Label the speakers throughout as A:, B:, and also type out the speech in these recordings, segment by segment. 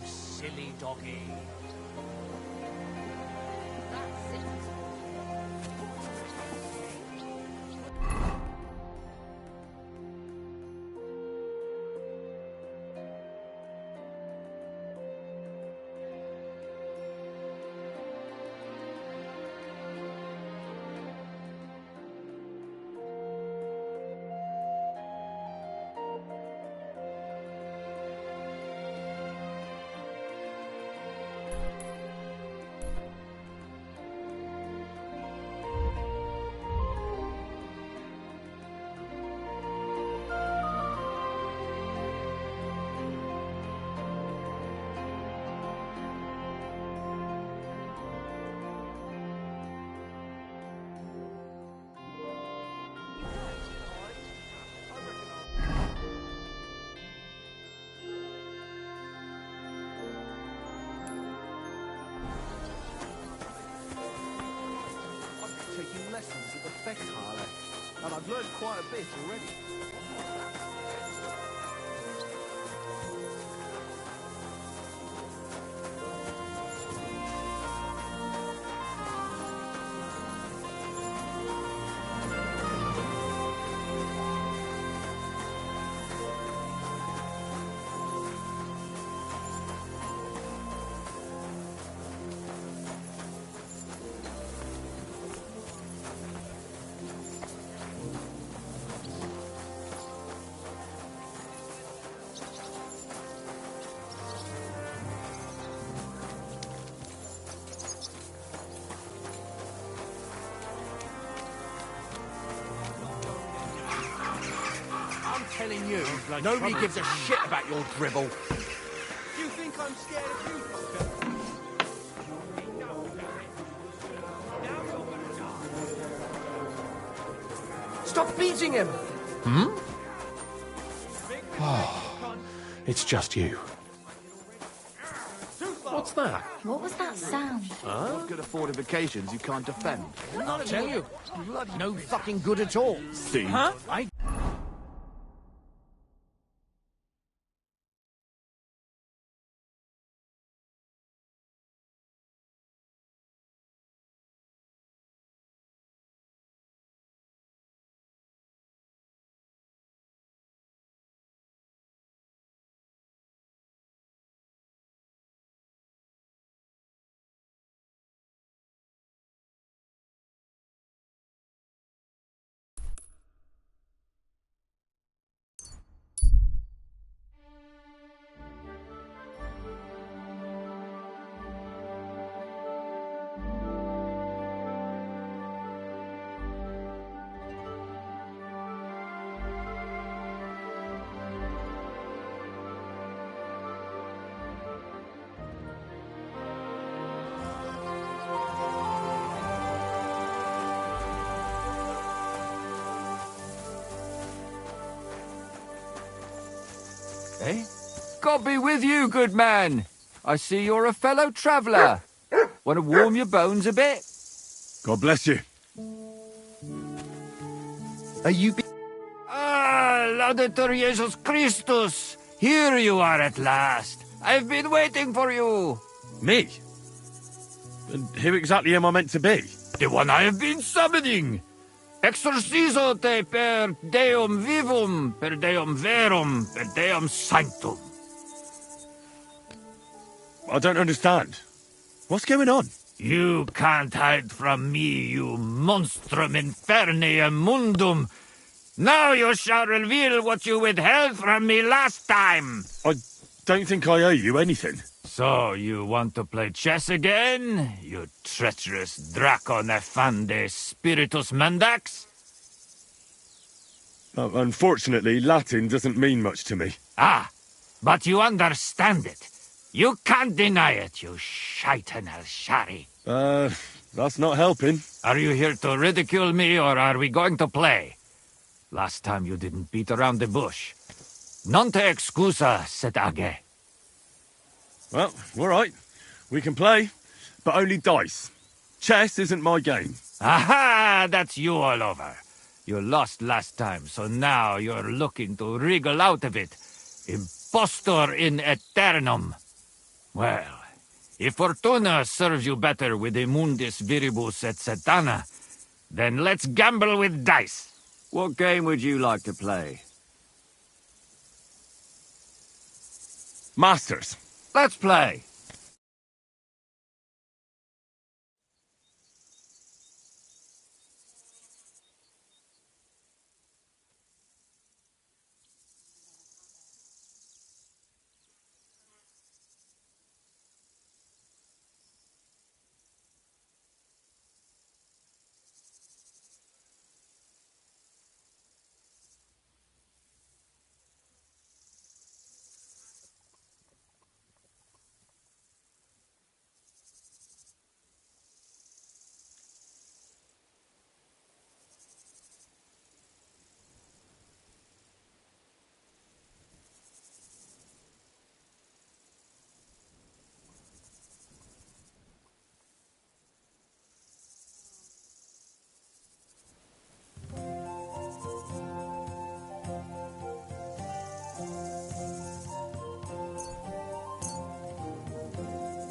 A: Silly doggy.
B: Taking lessons at the Festhalle, and I've learned quite a bit already.
A: Telling you, nobody gives a shit about your dribble.
B: Do you think I'm scared of you, Doctor? Stop beating him!
C: Oh, it's just you. What's that?
D: What was that sound?
B: What good fortifications you can't defend?
A: I'll tell you, no fucking good at all.
B: See?
A: Huh?
E: Eh? God be with you, good man. I see you're a fellow traveller. Want to warm your bones a bit?
F: God bless you.
B: Are you
E: Laudetur Jesus Christus. Here you are at last. I've been waiting for you.
F: Me? And who exactly am I meant to be?
E: The one I have been summoning. Exorcizo te per Deum vivum, per Deum verum, per Deum sanctum.
F: I don't understand. What's going on?
E: You can't hide from me, you monstrum infernium mundum. Now you shall reveal what you withheld from me last time.
F: I don't think I owe you anything.
E: So you want to play chess again, you treacherous Draco Nefande Spiritus Mandax?
F: Unfortunately, Latin doesn't mean much to me.
E: Ah, but you understand it. You can't deny it, you shaitan al-Shari.
F: That's not helping.
E: Are you here to ridicule me, or are we going to play? Last time you didn't beat around the bush. Non te excusa, Setage.
F: Well, all right. We can play, but only dice. Chess isn't my game.
E: Aha! That's you all over. You lost last time, so now you're looking to wriggle out of it. Impostor in aeternum. Well, if Fortuna serves you better with the mundus viribus et satana, then let's gamble with dice.
D: What game would you like to play?
F: Masters.
E: Let's play.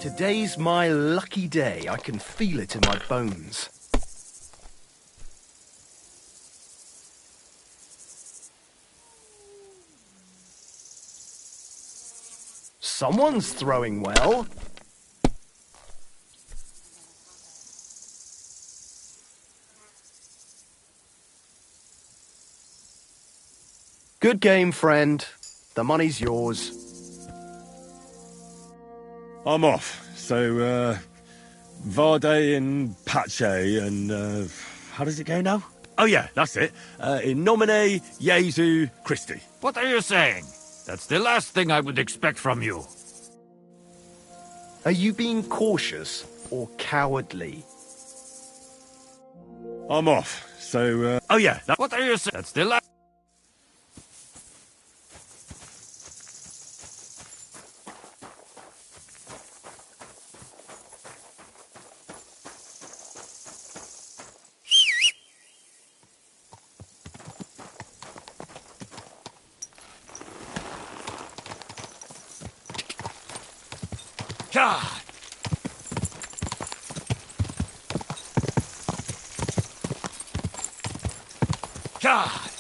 B: Today's my lucky day. I can feel it in my bones. Someone's throwing well. Good game, friend. The money's yours.
F: I'm off. So, Vade and Pace and, how does it go now? Oh yeah, that's it. In nomine Jesu Christi.
E: What are you saying? That's the last thing I would expect from you.
B: Are you being cautious or cowardly?
F: I'm off. So, oh yeah,
E: What are you saying? That's the last... God! God!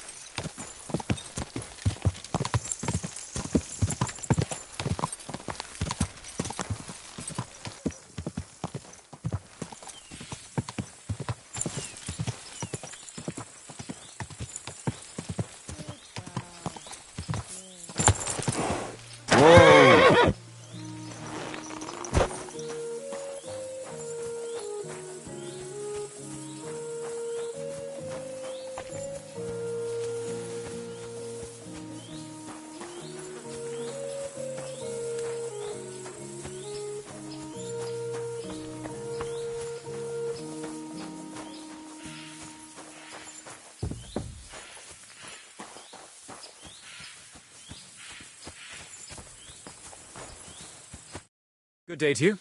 C: Good day to you.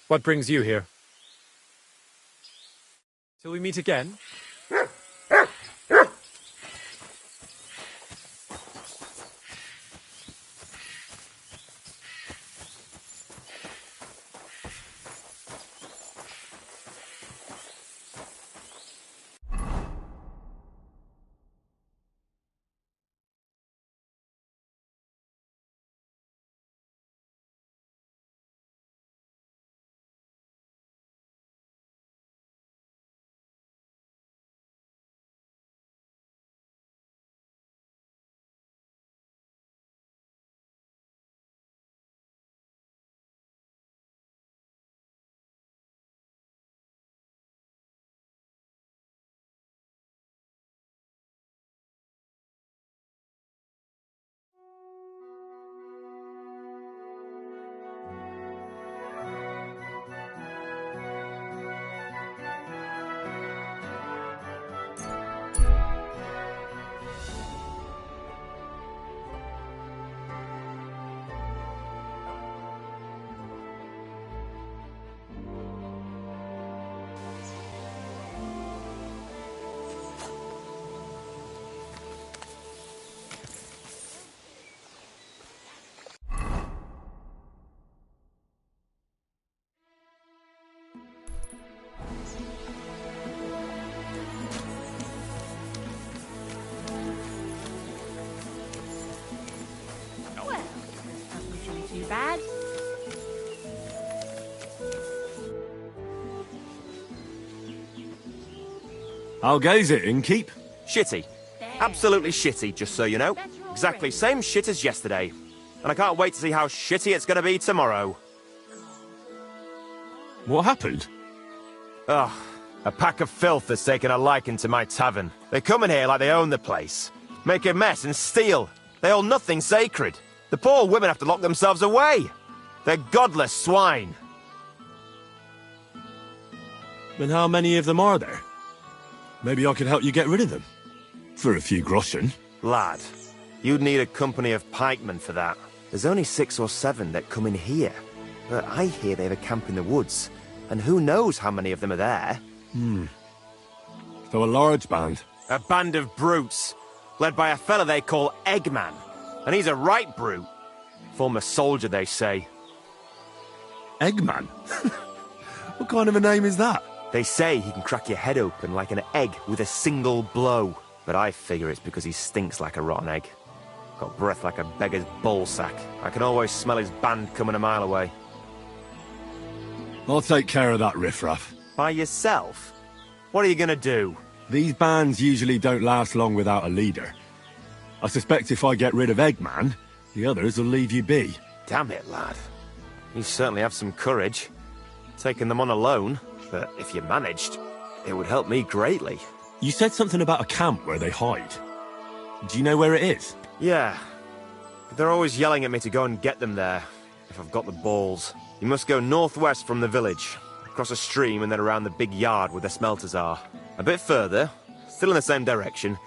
C: What brings you here? Till we meet again?
F: How goes it, innkeep?
G: Shitty. Absolutely shitty, just so you know. Exactly same shit as yesterday. And I can't wait to see how shitty it's going to be tomorrow.
F: What happened?
G: Ugh. A pack of filth has taken a liking to my tavern. They come in here like they own the place. Make a mess and steal. They hold nothing sacred. The poor women have to lock themselves away. They're godless swine.
F: Then how many of them are there? Maybe I could help you get rid of them. For a few groschen.
G: Lad, you'd need a company of pikemen for that. There's only 6 or 7 that come in here. But I hear they have a camp in the woods. And who knows how many of them are there?
F: So a large band.
G: A band of brutes, led by a fella they call Eggman. And he's a right brute. Former soldier, they say.
F: Eggman? What kind of a name is that?
G: They say he can crack your head open like an egg with a single blow. But I figure it's because he stinks like a rotten egg. Got breath like a beggar's ballsack. I can always smell his band coming a mile away.
F: I'll take care of that riffraff.
G: By yourself? What are you gonna do?
F: These bands usually don't last long without a leader. I suspect if I get rid of Eggman, the others will leave you be.
G: Damn it, lad. You certainly have some courage. Taking them on alone, but if you managed, it would help me greatly.
F: You said something about a camp where they hide. Do you know where it is?
G: Yeah. But they're always yelling at me to go and get them there, if I've got the balls. You must go northwest from the village, across a stream and then around the big yard where the smelters are. A bit further, still in the same direction,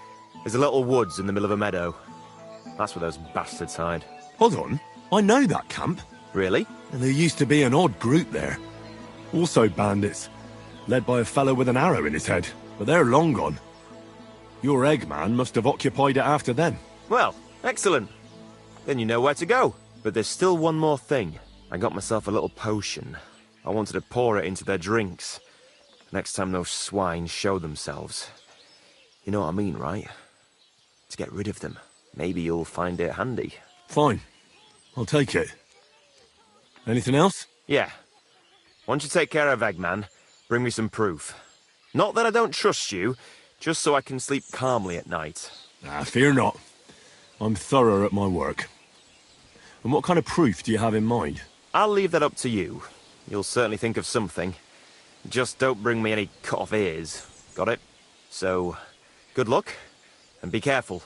G: there's a little woods in the middle of a meadow. That's where those bastards hide.
F: Hold on, I know that camp.
G: Really?
F: And there used to be an odd group there. Also bandits, led by a fellow with an arrow in his head. But they're long gone. Your Eggman must have occupied it after them.
G: Well, excellent. Then you know where to go. But there's still one more thing. I got myself a little potion. I wanted to pour it into their drinks. Next time those swine show themselves. You know what I mean, right? To get rid of them. Maybe you'll find it handy.
F: Fine. I'll take it. Anything else?
G: Yeah. Once you take care of Eggman, bring me some proof. Not that I don't trust you, just so I can sleep calmly at night.
F: Fear not. I'm thorough at my work. And what kind of proof do you have in mind?
G: I'll leave that up to you. You'll certainly think of something. Just don't bring me any cut-off ears. Got it? So, good luck, and be careful.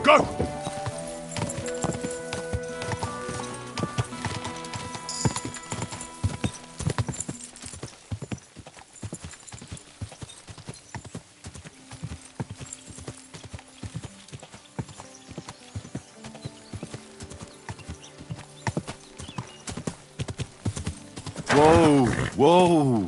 F: Go! Whoa, whoa.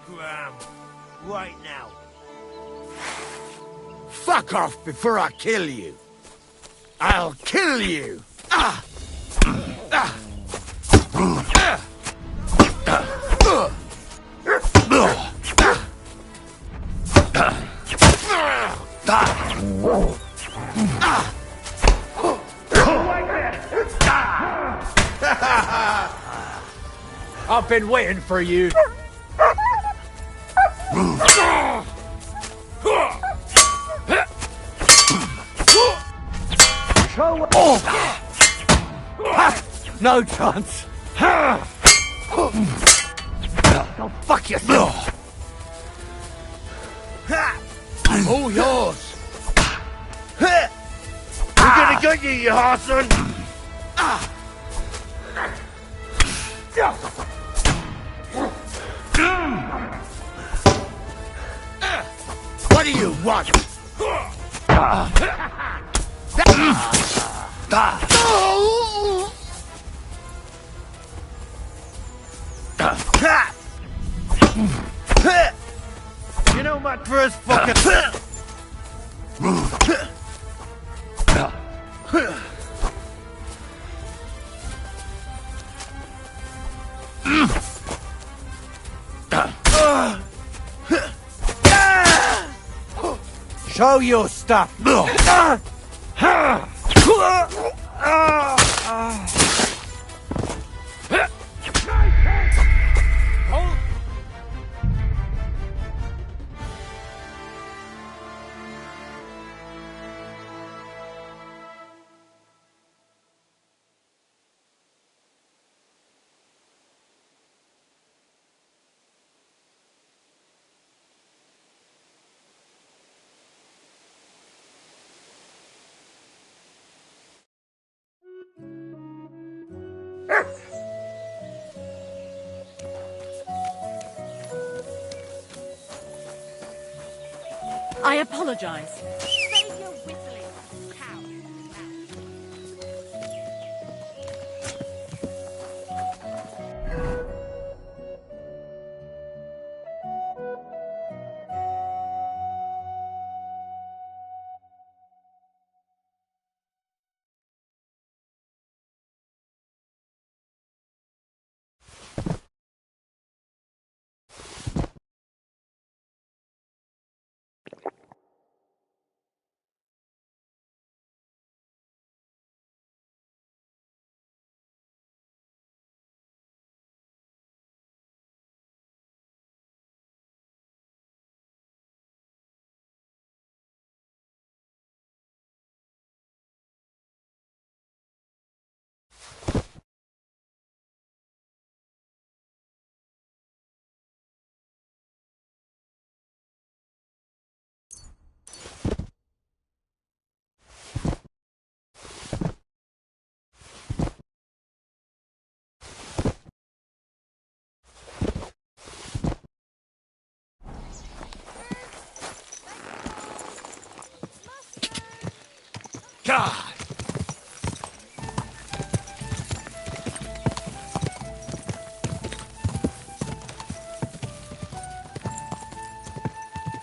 A: Scram. Right now. Fuck off before I kill you. I'll kill you. Ah! Ah!
C: I've been waiting for you.
A: No chance. Go fuck yourself. All yours. We're gonna get you, you arson. What do you want? You know my first fucking. Show your stuff.
H: I apologize. Save your whistling, cow.
A: God.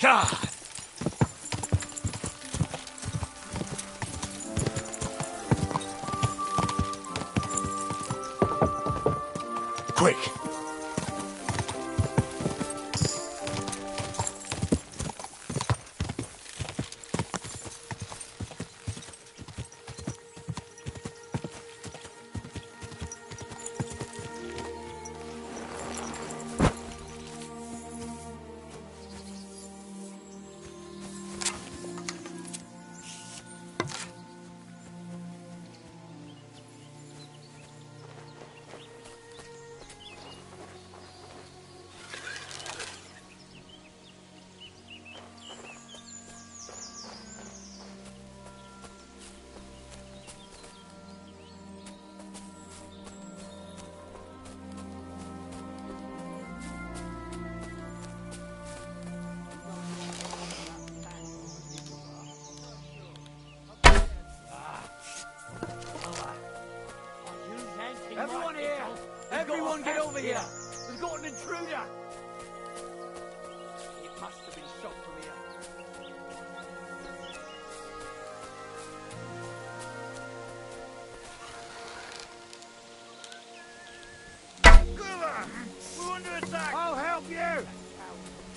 A: God.
C: here! We've got an intruder!
B: It must have been shot from here.
E: We're under attack!
A: I'll help you!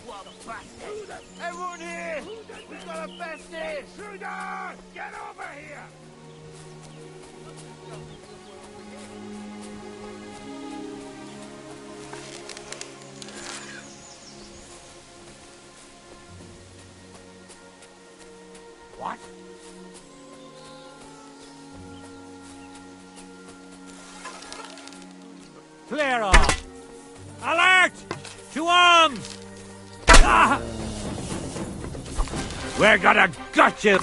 B: What a bastard!
E: Everyone here! We've got a bestie!
A: Intruder! Get over here!
C: What? Clear off! Alert! To arms! Ah! We're gonna gut you!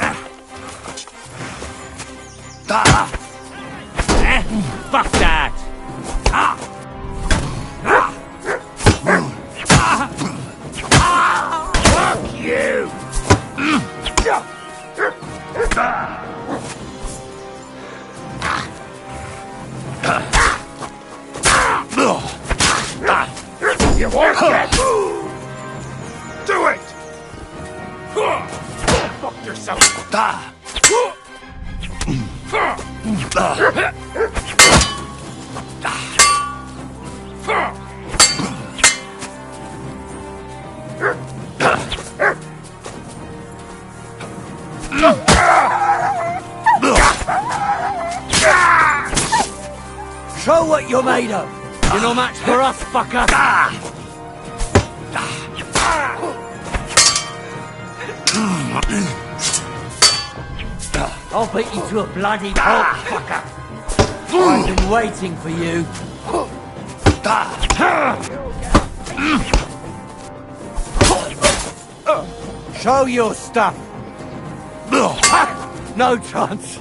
C: Fuck that! Ah! Ah! Ah!
A: Fuck you! You won't get... Do it! Fuck yourself!
C: Show what you're made of! You're no match for us, fucker! I'll beat you to a bloody pulp, fucker! I've been waiting for you. Show your stuff! No chance!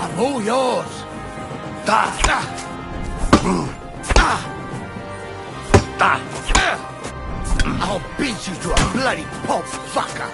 A: I'm all yours! I'll beat you to a bloody pulp, fucker!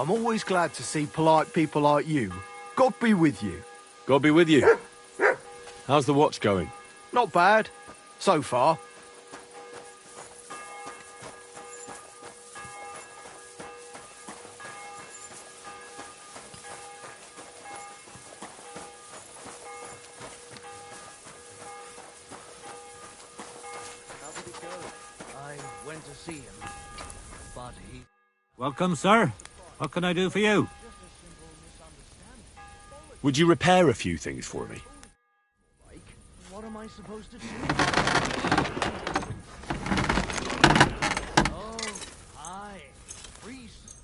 B: I'm always glad to see polite people like you. God be with you.
F: God be with you. How's the watch going?
B: Not bad. So far.
C: How did it go? I went to see him, but he...
E: Welcome, sir. What can I do for you?
F: Would you repair a few things for me?
C: What am I supposed to do? Oh, hi. Priest.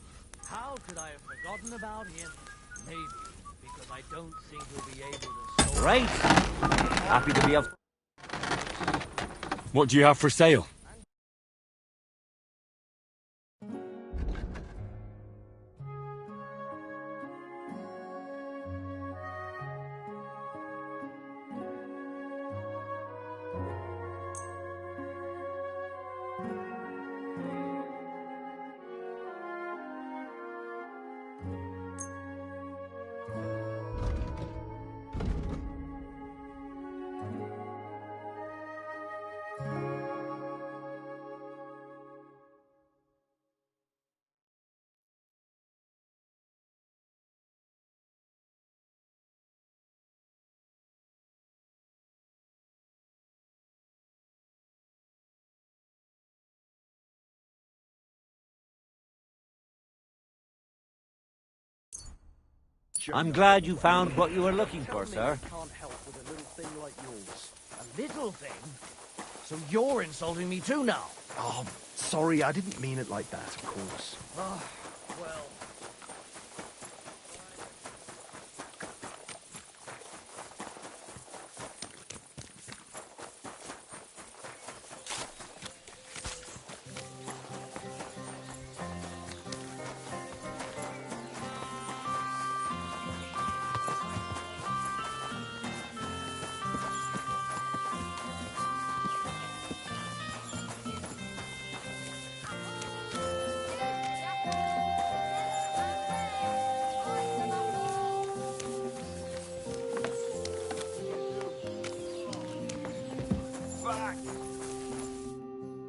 C: How could I have forgotten about him? Maybe because I don't think he'll be able to...
D: Great. Happy to be of...
F: What do you have for sale?
D: I'm glad you found what you were looking for, sir.
C: Can't help with a little thing like yours. A little thing? So you're insulting me too now?
B: Oh, sorry, I didn't mean it like that, of course.
C: Ah, well...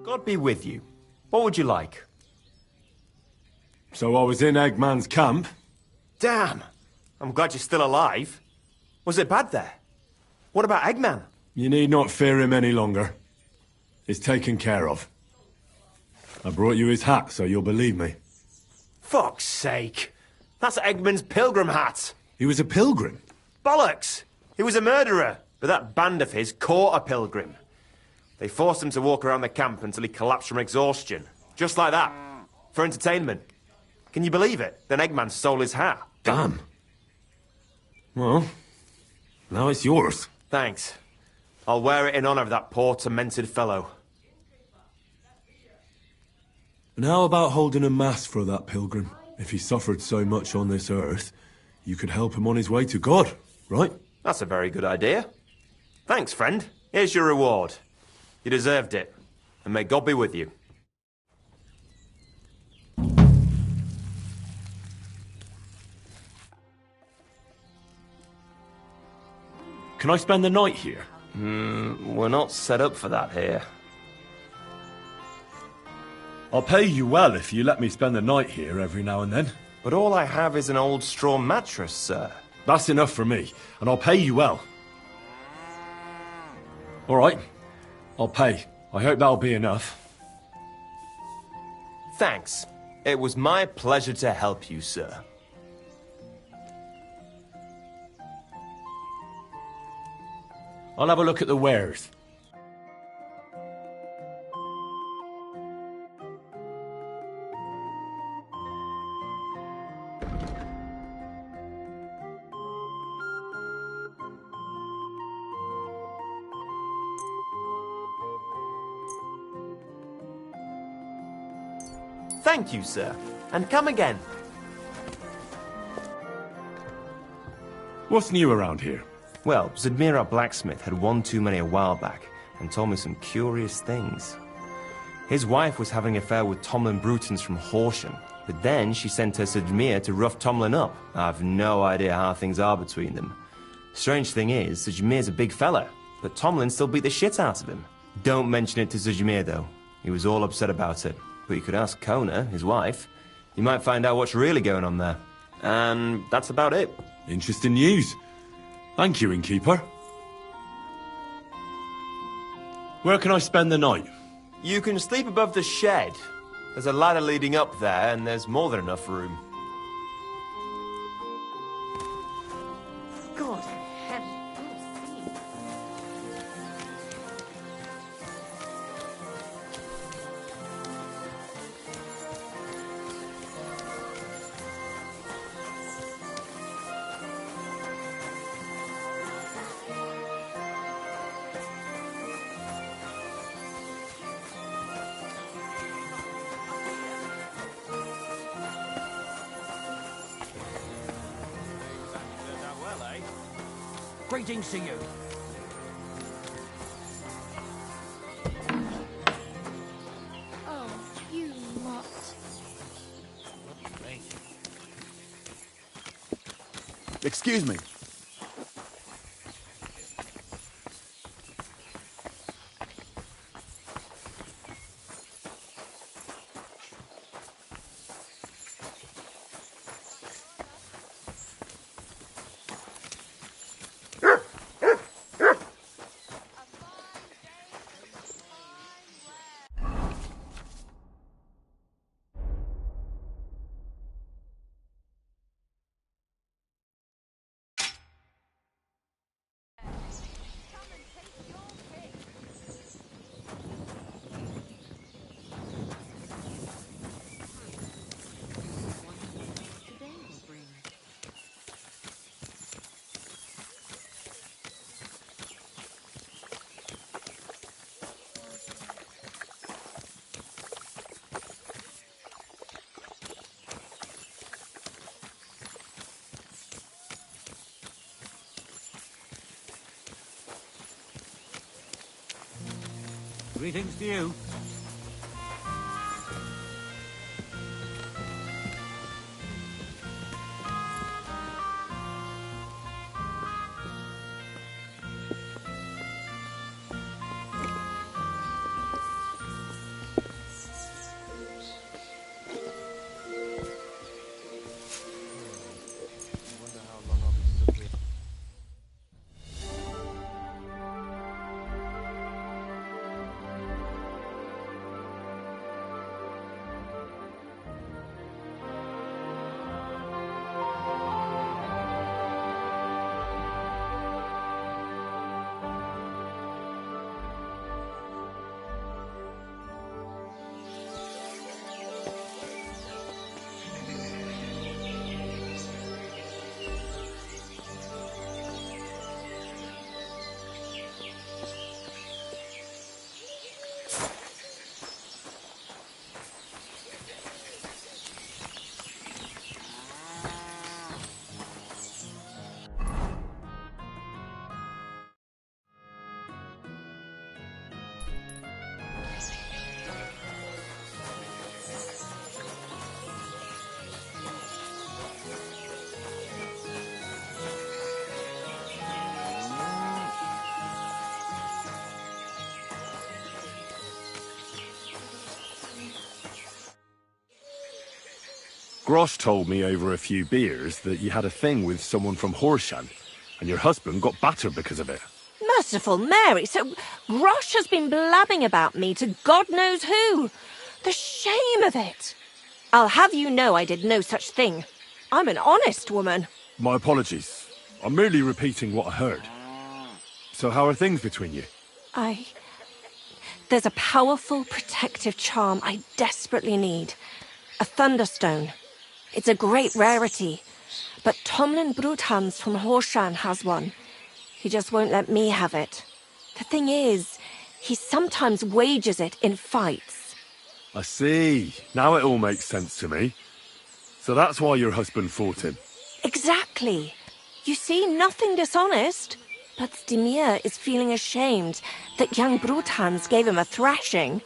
G: God be with you. What would you like?
F: So I was in Eggman's camp.
G: Damn! I'm glad you're still alive. Was it bad there? What about Eggman?
F: You need not fear him any longer. He's taken care of. I brought you his hat, so you'll believe me.
G: Fuck's sake! That's Eggman's pilgrim hat!
F: He was a pilgrim.
G: Bollocks! He was a murderer, but that band of his caught a pilgrim. They forced him to walk around the camp until he collapsed from exhaustion. Just like that. For entertainment. Can you believe it? Then Eggman stole his hat.
F: Damn. Well, now it's yours.
G: Thanks. I'll wear it in honor of that poor, tormented fellow.
F: And how about holding a mass for that pilgrim? If he suffered so much on this earth, you could help him on his way to God, right?
G: That's a very good idea. Thanks, friend. Here's your reward. You deserved it. And may God be with you.
F: Can I spend the night here?
G: We're not set up for that here.
F: I'll pay you well if you let me spend the night here every now and then.
G: But all I have is an old straw mattress, sir.
F: That's enough for me, and I'll pay you well. All right, I'll pay. I hope that'll be enough.
G: Thanks. It was my pleasure to help you, sir.
F: I'll have a look at the wares.
G: Thank you, sir. And come again.
F: What's new around here?
G: Well, Zadmir our blacksmith had one too many a while back and told me some curious things. His wife was having an affair with Tomlin Brutons from Horsham. But then she sent her Sujmir to rough Tomlin up. I've no idea how things are between them. Strange thing is, Sujmir's a big fella, but Tomlin still beat the shit out of him. Don't mention it to Sujmir, though. He was all upset about it. But you could ask Kona, his wife. You might find out what's really going on there. And that's about it.
F: Interesting news. Thank you, innkeeper. Where can I spend the night?
G: You can sleep above the shed. There's a ladder leading up there, and there's more than enough room.
H: God in heaven. Oh, see.
C: Greetings to you.
H: Oh, you mutt.
A: Excuse me.
D: Greetings to you.
F: Grosh told me over a few beers that you had a thing with someone from Horshan, and your husband got battered because of it.
I: Merciful Mary, so Grosh has been blabbing about me to God knows who. The shame of it. I'll have you know I did no such thing. I'm an honest woman.
F: My apologies. I'm merely repeating what I heard. So how are things between you?
I: There's a powerful protective charm I desperately need. A Thunderstone. It's a great rarity. But Tomlin Bruthans from Horshan has one. He just won't let me have it. The thing is, he sometimes wages it in fights.
F: I see. Now it all makes sense to me. So that's why your husband fought him.
I: Exactly. You see, nothing dishonest. But Stimir is feeling ashamed that young Bruthans gave him a thrashing.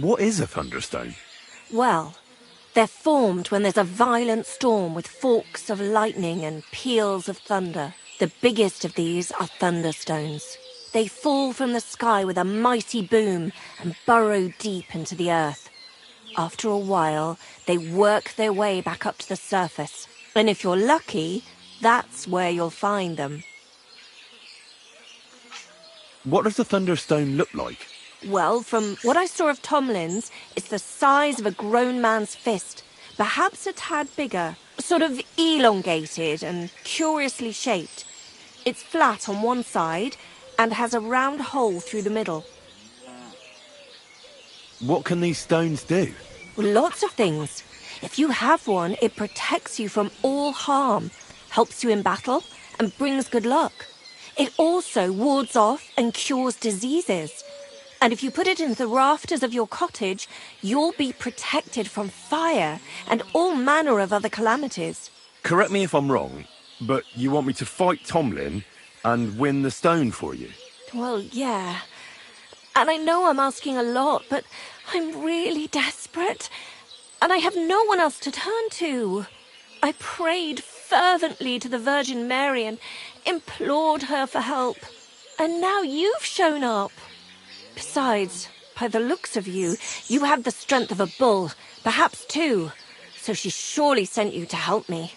F: What is a thunderstone?
I: Well, they're formed when there's a violent storm with forks of lightning and peals of thunder. The biggest of these are thunderstones. They fall from the sky with a mighty boom and burrow deep into the earth. After a while, they work their way back up to the surface. And if you're lucky, that's where you'll find them.
F: What does a thunderstone look like?
I: Well, from what I saw of Tomlin's, it's the size of a grown man's fist, perhaps a tad bigger, sort of elongated and curiously shaped. It's flat on one side and has a round hole through the middle.
F: What can these stones do?
I: Well, lots of things. If you have one, it protects you from all harm, helps you in battle, and brings good luck. It also wards off and cures diseases. And if you put it in the rafters of your cottage, you'll be protected from fire and all manner of other calamities.
F: Correct me if I'm wrong, but you want me to fight Tomlin and win the stone for you?
I: Well, yeah. And I know I'm asking a lot, but I'm really desperate. And I have no one else to turn to. I prayed fervently to the Virgin Mary and implored her for help. And now you've shown up. Besides, by the looks of you, you have the strength of a bull, perhaps two. So she surely sent you to help me.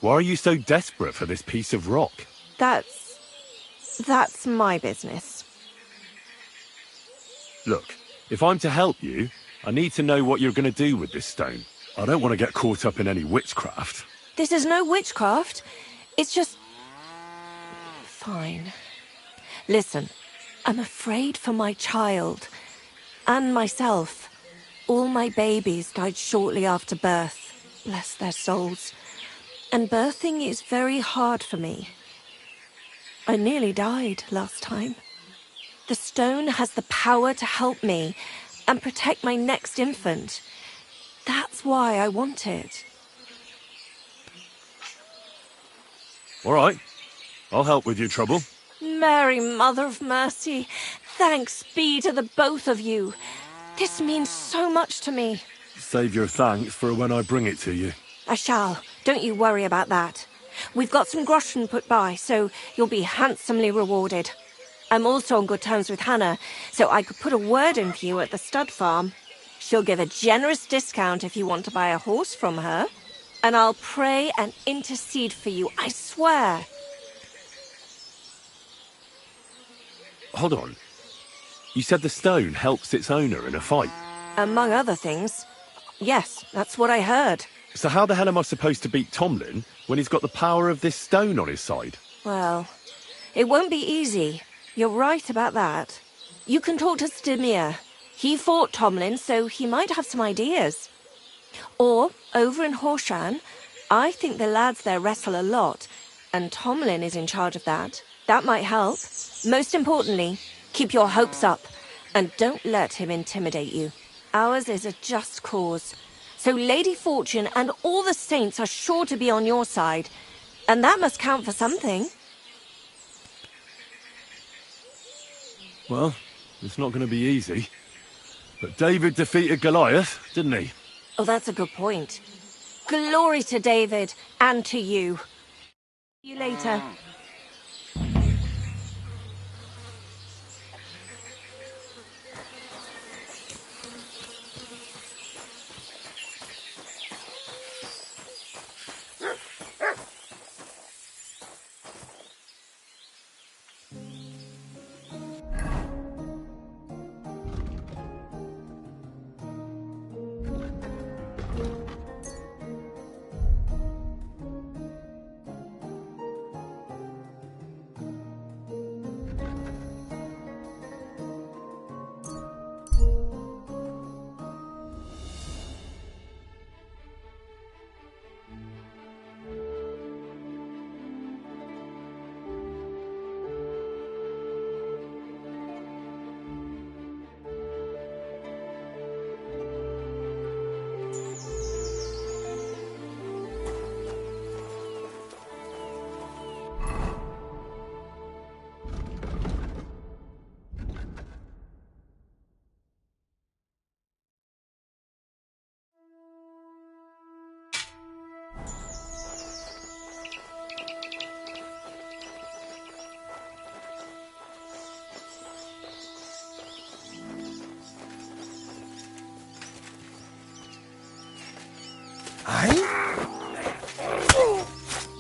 F: Why are you so desperate for this piece of rock?
I: That's my business.
F: Look, if I'm to help you, I need to know what you're going to do with this stone. I don't want to get caught up in any witchcraft.
I: This is no witchcraft. It's just... Fine. Listen, I'm afraid for my child. And myself. All my babies died shortly after birth. Bless their souls. And birthing is very hard for me. I nearly died last time. The stone has the power to help me and protect my next infant. That's why I want it.
F: All right, I'll help with your trouble.
I: Mary, Mother of Mercy, thanks be to the both of you. This means so much to me.
F: Save your thanks for when I bring it to you.
I: I shall. Don't you worry about that. We've got some groschen put by, so you'll be handsomely rewarded. I'm also on good terms with Hannah, so I could put a word in for you at the stud farm. She'll give a generous discount if you want to buy a horse from her. And I'll pray and intercede for you, I swear.
F: Hold on. You said the stone helps its owner in a fight.
I: Among other things. Yes, that's what I heard.
F: So how the hell am I supposed to beat Tomlin when he's got the power of this stone on his side?
I: Well, it won't be easy. You're right about that. You can talk to Stimir. He fought Tomlin, so he might have some ideas. Or, over in Horshan, I think the lads there wrestle a lot, and Tomlin is in charge of that. That might help. Most importantly, keep your hopes up, and don't let him intimidate you. Ours is a just cause. So Lady Fortune and all the saints are sure to be on your side, and that must count for something.
F: Well, it's not going to be easy. But David defeated Goliath, didn't he?
I: Oh, that's a good point. Glory to David, and to you. See you later.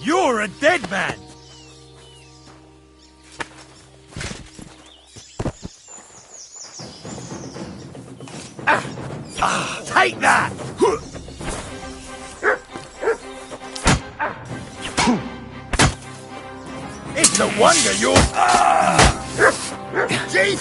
A: You're a dead man! Take that! It's no wonder you're... Jeez!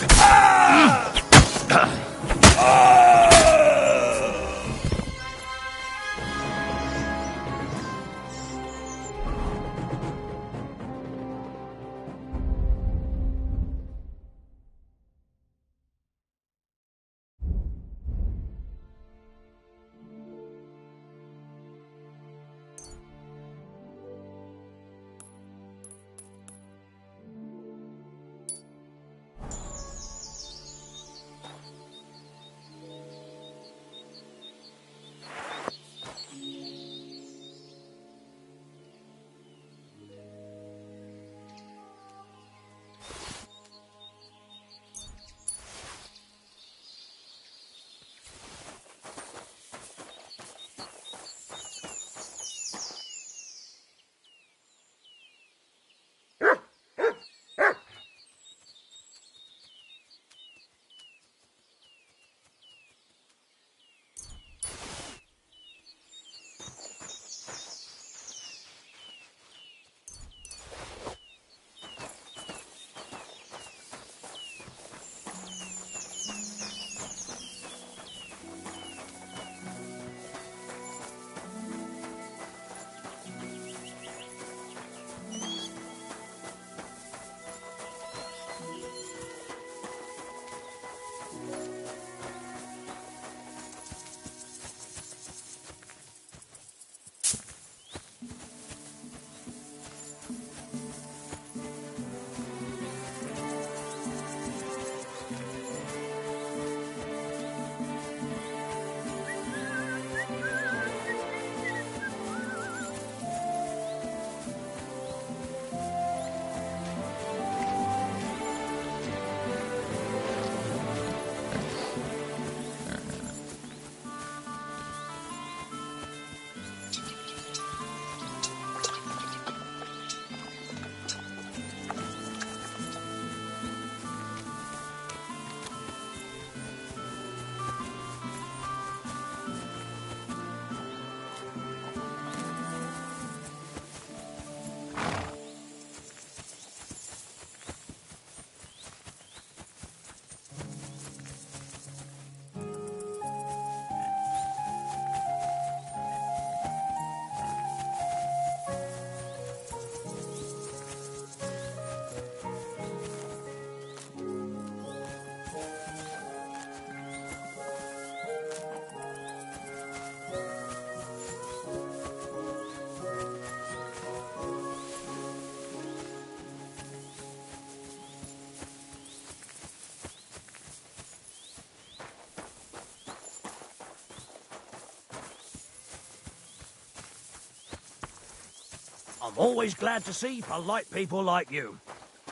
C: I'm always glad to see polite people like you.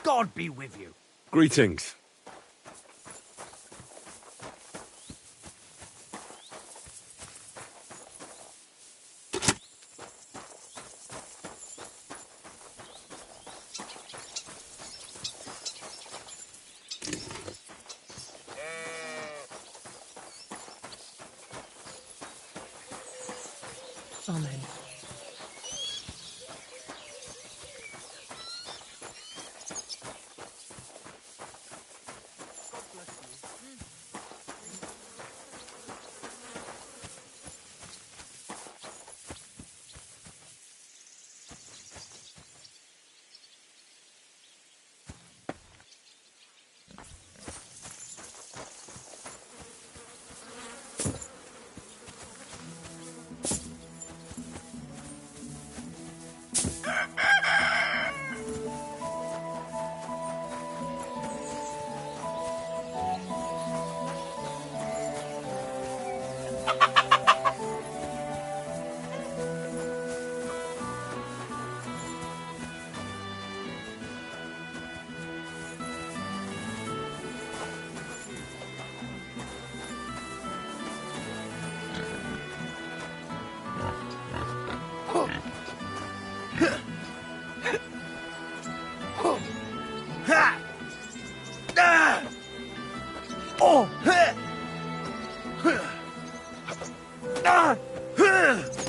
C: God be with you.
F: Greetings.
H: Amen.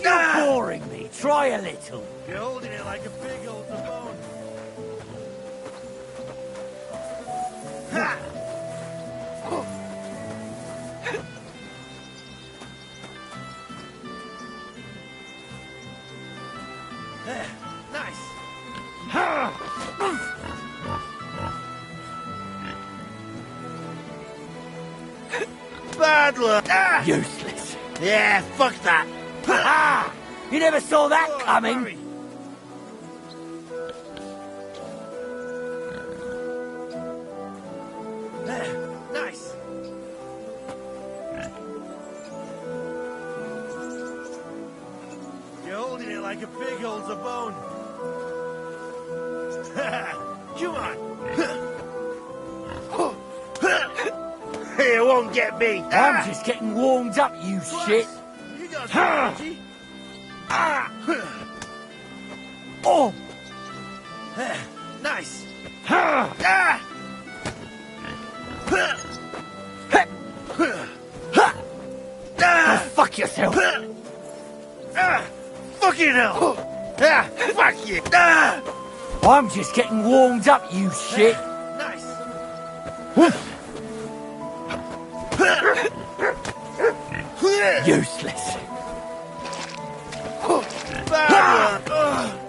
D: You're boring me. Try a little.
A: You're holding it like a pig holds a bone. Ha! Nice. Bad luck. Ah!
D: Useless.
A: Yeah, fuck that.
D: Ha! You never saw that coming.
A: Hurry. Nice. You're holding it like a pig holds a bone. Come on. You won't get me.
D: I'm just getting warmed up, you shit.
A: You got some energy.
D: Oh!
A: Nice.
D: Go fuck yourself.
A: Fucking hell. Fuck you.
D: I'm just getting warmed up, you shit.
A: Nice.
D: Useless.
A: Bad luck.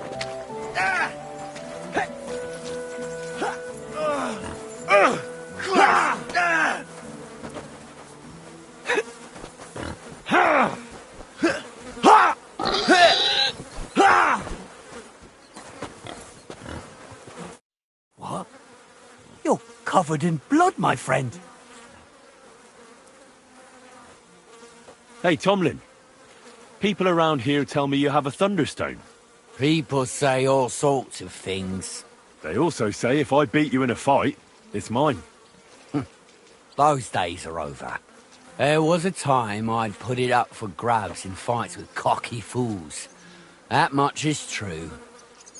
D: What? You're covered in blood, my friend.
F: Hey, Tomlin. People around here tell me you have a thunderstone.
D: People say all sorts of things.
F: They also say if I beat you in a fight, it's mine.
D: Those days are over. There was a time I'd put it up for grabs in fights with cocky fools. That much is true.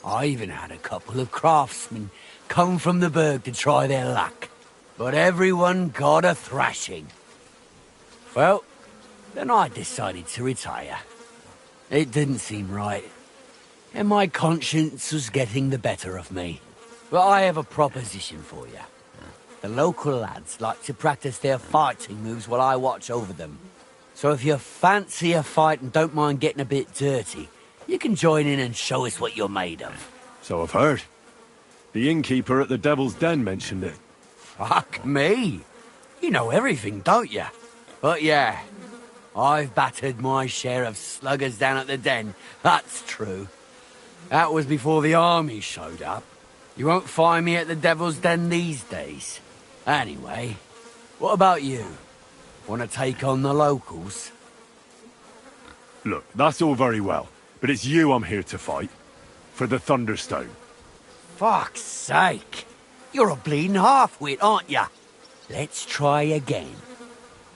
D: I even had a couple of craftsmen come from the burg to try their luck. But everyone got a thrashing. Well, then I decided to retire. It didn't seem right. And my conscience was getting the better of me. But I have a proposition for you. The local lads like to practice their fighting moves while I watch over them. So if you fancy a fight and don't mind getting a bit dirty, you can join in and show us what you're made of.
F: So I've heard. The innkeeper at the Devil's Den mentioned it.
D: Fuck me. You know everything, don't you? But yeah, I've battered my share of sluggers down at the Den. That's true. That was before the army showed up. You won't find me at the Devil's Den these days. Anyway, what about you? Want to take on the locals?
F: Look, that's all very well, but it's you I'm here to fight. For the Thunderstone.
D: Fuck's sake. You're a bleeding half-wit, aren't ya? Let's try again.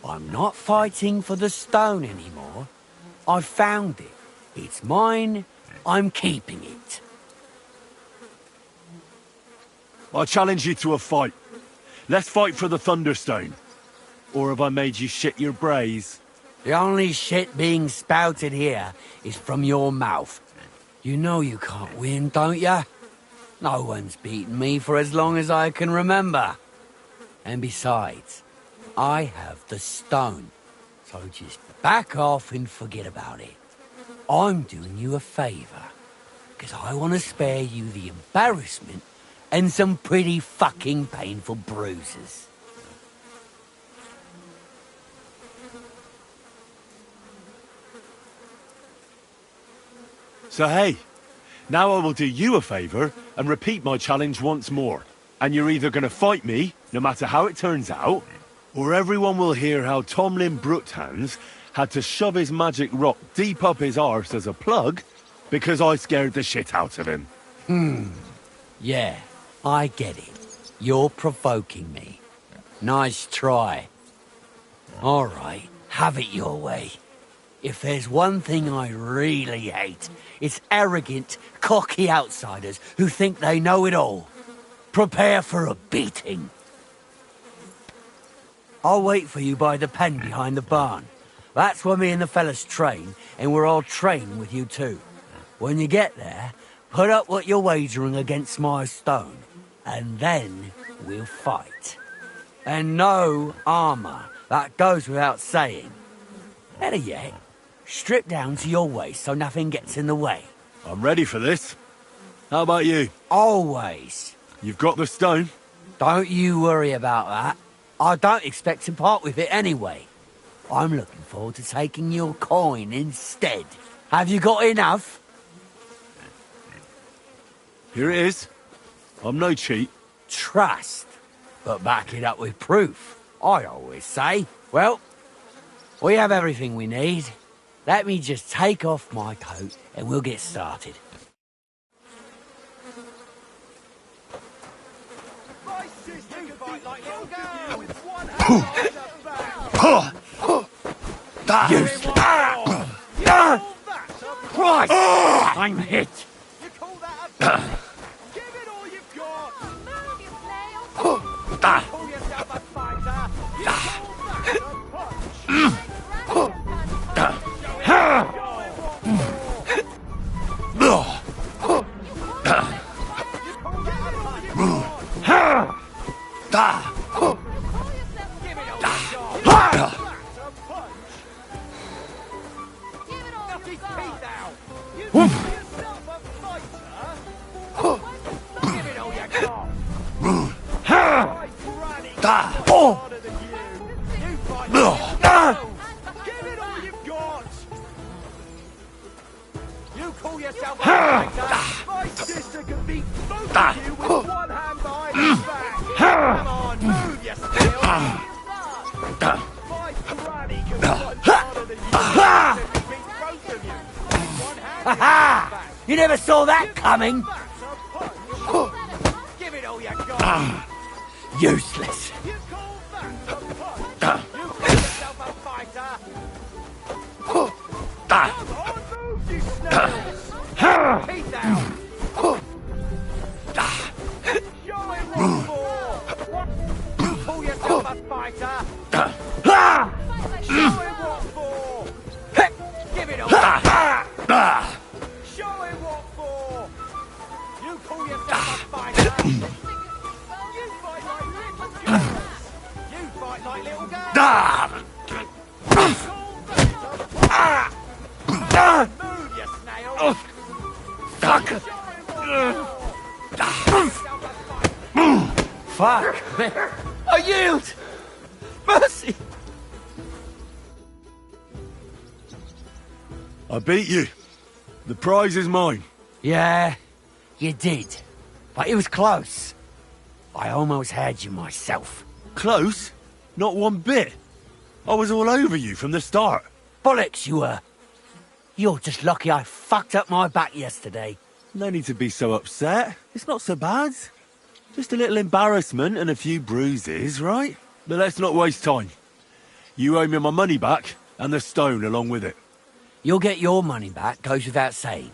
D: I'm not fighting for the stone anymore. I found it. It's mine. I'm keeping it.
F: I challenge you to a fight. Let's fight for the Thunderstone. Or have I made you shit your brays?
D: The only shit being spouted here is from your mouth. You know you can't win, don't ya? No one's beaten me for as long as I can remember. And besides, I have the stone. So just back off and forget about it. I'm doing you a favour. Because I want to spare you the embarrassment and some pretty fucking painful bruises.
F: So hey, now I will do you a favour and repeat my challenge once more. And you're either going to fight me, no matter how it turns out, or everyone will hear how Tomlin Brookhands had to shove his magic rock deep up his arse as a plug because I scared the shit out of him.
D: Yeah, I get it. You're provoking me. Nice try. All right, have it your way. If there's one thing I really hate, it's arrogant, cocky outsiders who think they know it all. Prepare for a beating. I'll wait for you by the pen behind the barn. That's where me and the fellas train, and we're all training with you too. When you get there, put up what you're wagering against my stone, and then we'll fight. And no armour, that goes without saying. Better yet, strip down to your waist so nothing gets in the way.
F: I'm ready for this. How about you?
D: Always.
F: You've got the stone?
D: Don't you worry about that. I don't expect to part with it anyway. I'm looking forward to taking your coin instead. Have you got enough?
F: Here it is. I'm no cheat.
D: Trust, but back it up with proof, I always say. Well, we have everything we need. Let me just take off my coat and we'll get started.
B: My sister can fight like little girl with one hand behind her back.
D: Christ! I'm hit!
B: You call that a Give it all you've got!
H: Move, you snail!
B: Call yourself a fighter! You call that a punch! My sister can beat both of you with one hand behind her back! Come on, move, you snail! My granny can punch harder than you! She can beat both of you! One hand
D: Ha!
B: behind her back!
D: You never saw that coming!
B: Give it all you got!
D: Useless.
B: You call that a punch? You call yourself a fighter? Come on, move, you snails! Teeth out! Show him what for! You call yourself a fighter? Show him what for! Give it all! Show him what for! You call yourself a fighter? You fight like little girls! You fight like little girls! Move, you snail!
D: Fuck! Fuck! I yield! Mercy!
F: I beat you. The prize is mine.
D: Yeah, you did. But it was close. I almost had you myself.
F: Close? Not one bit. I was all over you from the start.
D: Bollocks you were. You're just lucky I fucked up my back yesterday.
F: No need to be so upset. It's not so bad. Just a little embarrassment and a few bruises, right? But let's not waste time. You owe me my money back and the stone along with it.
D: You'll get your money back, goes without saying.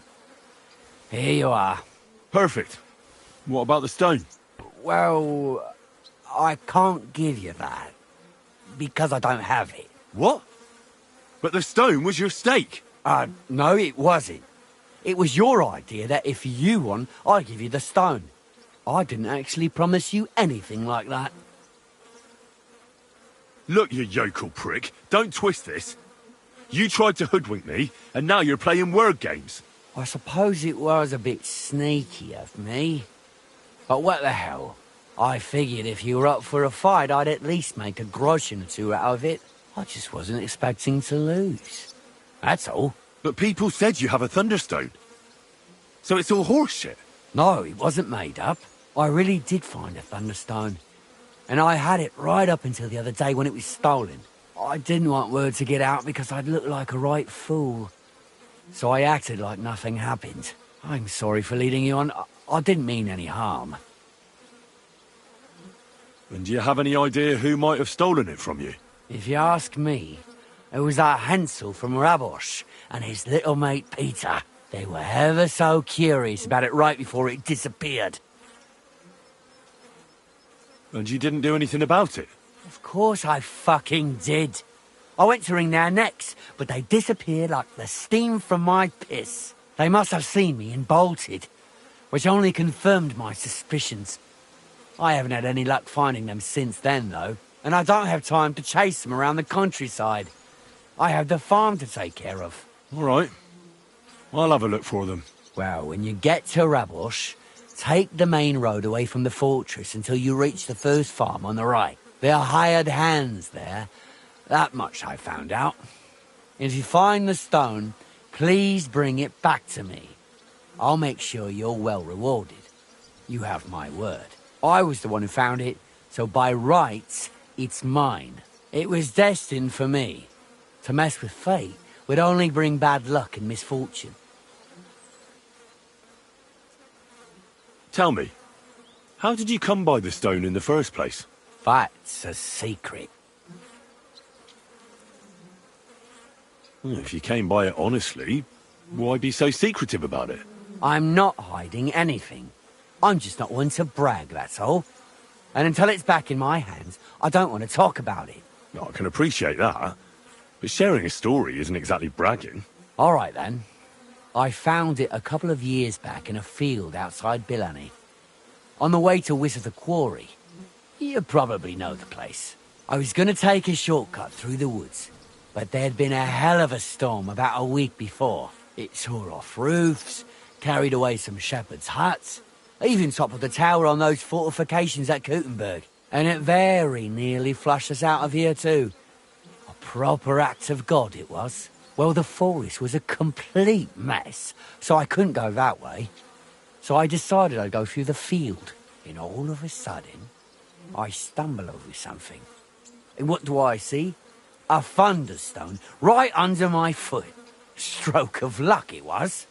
D: Here you are.
F: Perfect. What about the stone?
D: Well, I can't give you that. Because I don't have it.
F: What? But the stone was your stake.
D: No, it wasn't. It was your idea that if you won, I'd give you the stone. I didn't actually promise you anything like that.
F: Look, you yokel prick. Don't twist this. You tried to hoodwink me, and now you're playing word games.
D: I suppose it was a bit sneaky of me. But what the hell? I figured if you were up for a fight, I'd at least make a groschen or two out of it. I just wasn't expecting to lose. That's all.
F: But people said you have a thunderstone. So it's all horseshit.
D: No, it wasn't made up. I really did find a thunderstone. And I had it right up until the other day when it was stolen. I didn't want word to get out because I'd look like a right fool. So I acted like nothing happened. I'm sorry for leading you on. I didn't mean any harm.
F: And do you have any idea who might have stolen it from you?
D: If you ask me, it was that Hansel from Rabosh and his little mate Peter. They were ever so curious about it right before it disappeared.
F: And you didn't do anything about it?
D: Of course I fucking did. I went to wring their necks, but they disappeared like the steam from my piss. They must have seen me and bolted, which only confirmed my suspicions. I haven't had any luck finding them since then, though, and I don't have time to chase them around the countryside. I have the farm to take care of.
F: All right. I'll have a look for them.
D: Well, when you get to Rabosh, take the main road away from the fortress until you reach the first farm on the right. There are hired hands there. That much I found out. If you find the stone, please bring it back to me. I'll make sure you're well rewarded. You have my word. I was the one who found it, so by rights, it's mine. It was destined for me. To mess with fate would only bring bad luck and misfortune.
F: Tell me, how did you come by the stone in the first place?
D: That's a secret.
F: Well, if you came by it honestly, why be so secretive about it?
D: I'm not hiding anything. I'm just not one to brag, that's all. And until it's back in my hands, I don't want to talk about it.
F: I can appreciate that, but sharing a story isn't exactly bragging.
D: All right, then. I found it a couple of years back in a field outside Billany. On the way to Wizard the Quarry. You probably know the place. I was going to take a shortcut through the woods, but there'd been a hell of a storm about a week before. It tore off roofs, carried away some shepherds' huts, even toppled the tower on those fortifications at Gutenberg. And it very nearly flushed us out of here too. A proper act of God it was. Well, the forest was a complete mess, so I couldn't go that way. So I decided I'd go through the field. And all of a sudden, I stumble over something. And what do I see? A thunderstone right under my foot. Stroke of luck it was.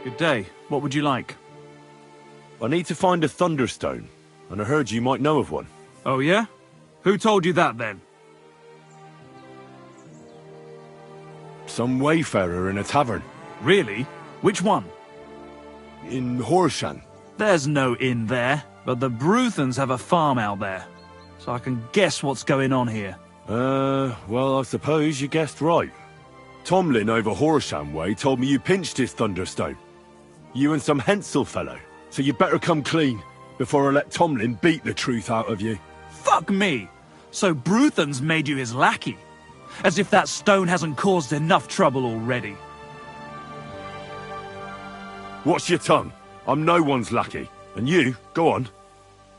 J: Good day. What would you like?
F: I need to find a thunderstone, and I heard you might know of one.
J: Oh, yeah? Who told you that, then?
F: Some wayfarer in a tavern.
J: Really? Which one?
F: In Horshan.
J: There's no inn there, but the Bruthans have a farm out there. So I can guess what's going on here.
F: Well, I suppose you guessed right. Tomlin over Horshan way told me you pinched his thunderstone. You and some Hensel fellow. So you better come clean, before I let Tomlin beat the truth out of you.
J: Fuck me! So Bruthan's made you his lackey? As if that stone hasn't caused enough trouble already.
F: Watch your tongue. I'm no one's lackey. And you, go on.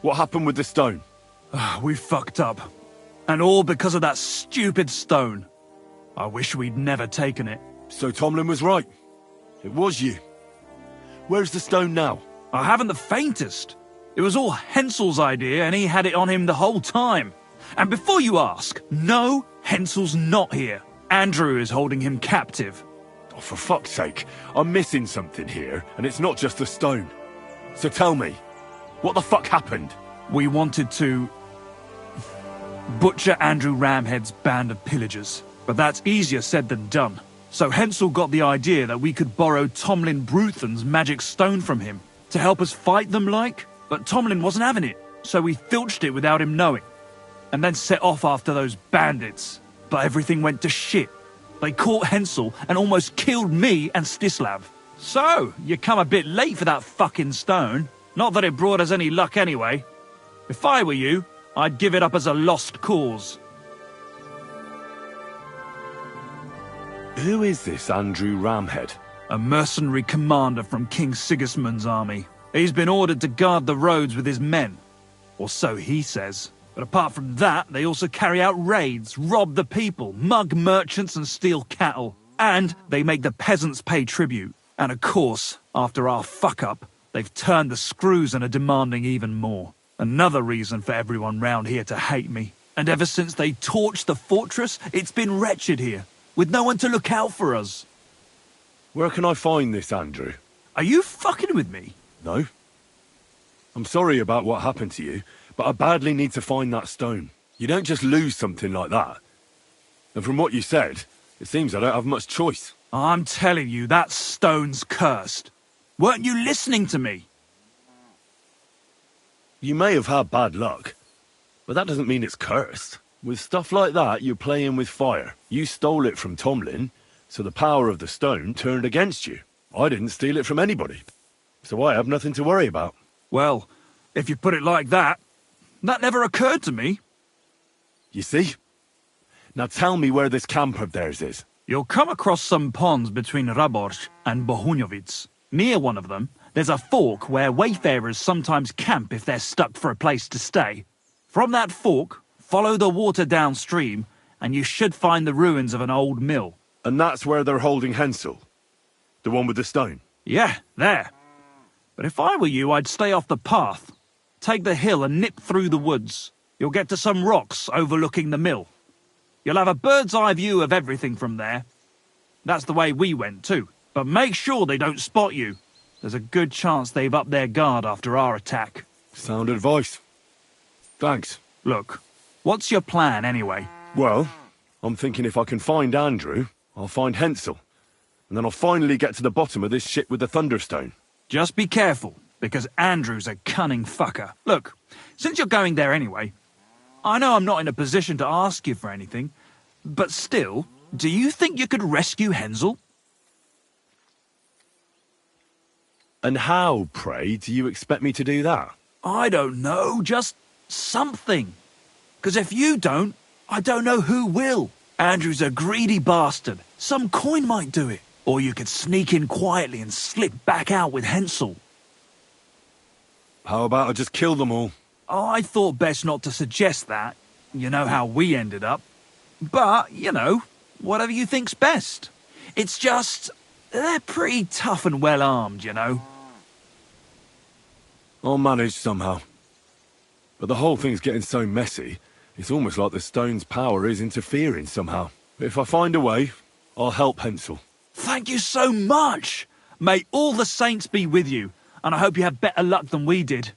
F: What happened with the stone?
J: We fucked up. And all because of that stupid stone. I wish we'd never taken it.
F: So Tomlin was right. It was you. Where's the stone now?
J: I haven't the faintest. It was all Hensel's idea and he had it on him the whole time. And before you ask, no, Hensel's not here. Andrew is holding him captive.
F: Oh, for fuck's sake. I'm missing something here, and it's not just the stone. So tell me, what the fuck happened?
J: We wanted to butcher Andrew Ramhead's band of pillagers, but that's easier said than done. So Hensel got the idea that we could borrow Tomlin Bruthan's magic stone from him to help us fight them like, but Tomlin wasn't having it, so we filched it without him knowing, and then set off after those bandits. But everything went to shit. They caught Hensel and almost killed me and Stislav. So, you come a bit late for that fucking stone. Not that it brought us any luck anyway. If I were you, I'd give it up as a lost cause.
F: Who is this Andrew Ramhead?
J: A mercenary commander from King Sigismund's army. He's been ordered to guard the roads with his men. Or so he says. But apart from that, they also carry out raids, rob the people, mug merchants and steal cattle. And they make the peasants pay tribute. And of course, after our fuck-up, they've turned the screws and are demanding even more. Another reason for everyone round here to hate me. And ever since they torched the fortress, it's been wretched here, with no one to look out for us.
F: Where can I find this, Andrew?
J: Are you fucking with me?
F: No. I'm sorry about what happened to you, but I badly need to find that stone. You don't just lose something like that. And from what you said, it seems I don't have much choice.
J: I'm telling you, that stone's cursed. Weren't you listening to me?
F: You may have had bad luck, but that doesn't mean it's cursed. With stuff like that, you're playing with fire. You stole it from Tomlin, so the power of the stone turned against you. I didn't steal it from anybody, so I have nothing to worry about.
J: Well, if you put it like that, that never occurred to me.
F: You see? Now tell me where this camp of theirs is.
J: You'll come across some ponds between Raborz and Bohunjovic. Near one of them, there's a fork where wayfarers sometimes camp if they're stuck for a place to stay. From that fork, follow the water downstream, and you should find the ruins of an old mill.
F: And that's where they're holding Hensel? The one with the stone?
J: Yeah, there. But if I were you, I'd stay off the path. Take the hill and nip through the woods. You'll get to some rocks overlooking the mill. You'll have a bird's eye view of everything from there. That's the way we went too. But make sure they don't spot you. There's a good chance they've upped their guard after our attack.
F: Sound advice. Thanks.
J: Look, what's your plan anyway?
F: Well, I'm thinking if I can find Andrew, I'll find Hensel. And then I'll finally get to the bottom of this shit with the Thunderstone.
J: Just be careful, because Andrew's a cunning fucker. Look, since you're going there anyway, I know I'm not in a position to ask you for anything, but still, do you think you could rescue Hensel?
F: And how, pray, do you expect me to do that?
J: I don't know, just something. Because if you don't, I don't know who will. Andrew's a greedy bastard. Some coin might do it. Or you could sneak in quietly and slip back out with Hensel.
F: How about I just kill them all?
J: I thought best not to suggest that. You know how we ended up. But, you know, whatever you think's best. It's just, they're pretty tough and well armed, you know.
F: I'll manage somehow. But the whole thing's getting so messy, it's almost like the stone's power is interfering somehow. But if I find a way, I'll help Hensel.
J: Thank you so much! May all the saints be with you, and I hope you have better luck than we did.